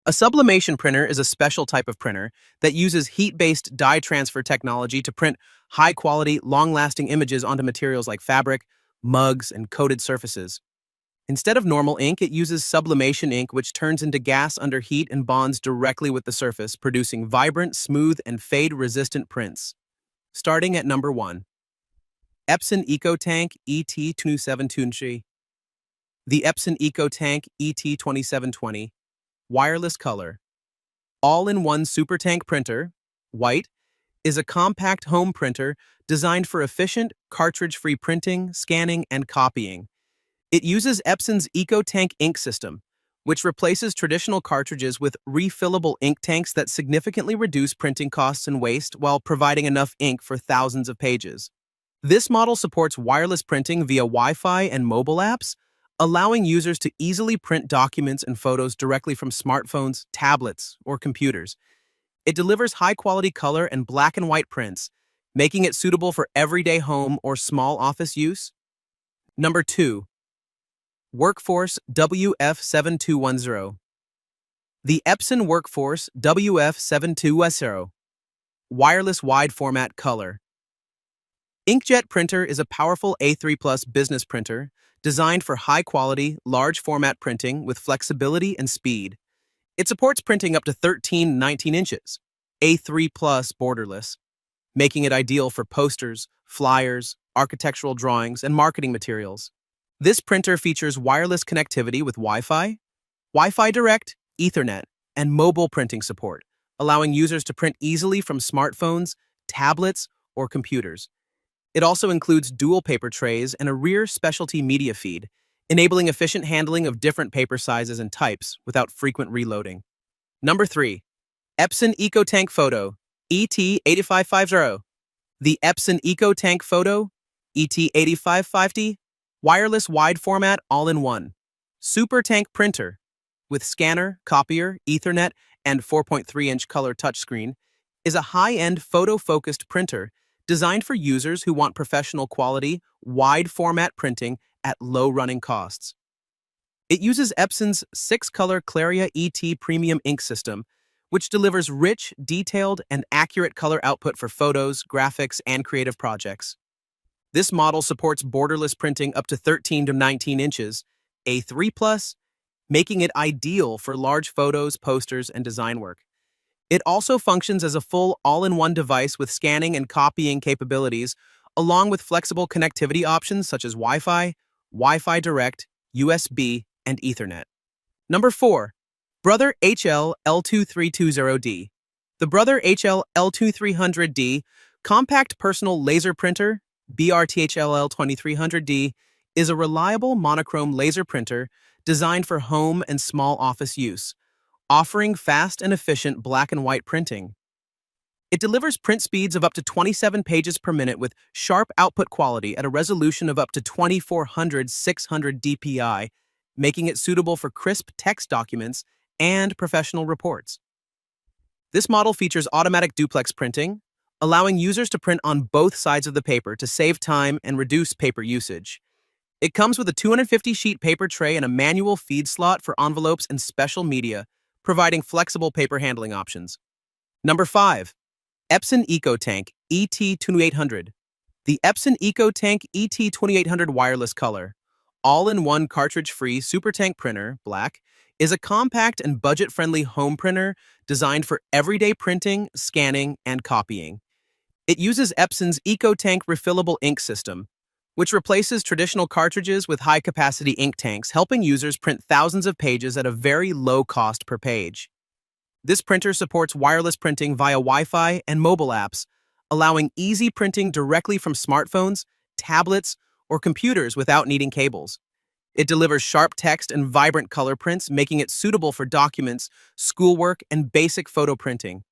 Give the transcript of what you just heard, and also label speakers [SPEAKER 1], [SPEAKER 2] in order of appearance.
[SPEAKER 1] A sublimation printer is a special type of printer that uses heat-based dye transfer technology to print high-quality, long-lasting images onto materials like fabric, mugs, and coated surfaces. Instead of normal ink, it uses sublimation ink, which turns into gas under heat and bonds directly with the surface, producing vibrant, smooth, and fade-resistant prints. Starting at number 1. Epson EcoTank ET2720. The Epson EcoTank ET2720 Wireless Color All-in-one SuperTank printer, white, is a compact home printer designed for efficient, cartridge-free printing, scanning, and copying. It uses Epson's EcoTank ink system, which replaces traditional cartridges with refillable ink tanks that significantly reduce printing costs and waste while providing enough ink for thousands of pages. This model supports wireless printing via Wi-Fi and mobile apps, allowing users to easily print documents and photos directly from smartphones, tablets, or computers. It delivers high-quality color and black and white prints, making it suitable for everyday home or small office use. Number 2. Workforce WF7210. The Epson Workforce WF7210 Wireless Wide Format Color Inkjet printer is a powerful A3 Plus business printer designed for high-quality, large-format printing with flexibility and speed. It supports printing up to 13-19 inches, A3 Plus borderless, making it ideal for posters, flyers, architectural drawings, and marketing materials. This printer features wireless connectivity with Wi-Fi, Wi-Fi Direct, Ethernet, and mobile printing support, allowing users to print easily from smartphones, tablets, or computers. It also includes dual paper trays and a rear specialty media feed, enabling efficient handling of different paper sizes and types without frequent reloading. Number 3. Epson EcoTank Photo ET8550. The Epson EcoTank Photo ET8550 Wireless Wide Format All-in-One SuperTank Printer with scanner, copier, Ethernet, and 4.3-inch color touchscreen is a high-end photo-focused printer designed for users who want professional quality, wide-format printing at low running costs. It uses Epson's 6-color Claria ET Premium ink system, which delivers rich, detailed, and accurate color output for photos, graphics, and creative projects. This model supports borderless printing up to 13 to 19 inches, A3+, making it ideal for large photos, posters, and design work. It also functions as a full all-in-one device with scanning and copying capabilities, along with flexible connectivity options such as Wi-Fi, Wi-Fi Direct, USB, and Ethernet. Number 4. Brother HL L2320D. The Brother HL L2300D Compact Personal Laser Printer, BRTHL L2300D, is a reliable monochrome laser printer designed for home and small office use, offering fast and efficient black and white printing. It delivers print speeds of up to 27 pages per minute with sharp output quality at a resolution of up to 2400/600 dpi, making it suitable for crisp text documents and professional reports. This model features automatic duplex printing, allowing users to print on both sides of the paper to save time and reduce paper usage. It comes with a 250-sheet paper tray and a manual feed slot for envelopes and special media, providing flexible paper handling options. Number 5. Epson EcoTank ET2800. The Epson EcoTank ET2800 Wireless Color All-in-one cartridge-free SuperTank printer, black, is a compact and budget-friendly home printer designed for everyday printing, scanning, and copying. It uses Epson's EcoTank refillable ink system, which replaces traditional cartridges with high-capacity ink tanks, helping users print thousands of pages at a very low cost per page. This printer supports wireless printing via Wi-Fi and mobile apps, allowing easy printing directly from smartphones, tablets, or computers without needing cables. It delivers sharp text and vibrant color prints, making it suitable for documents, schoolwork, and basic photo printing.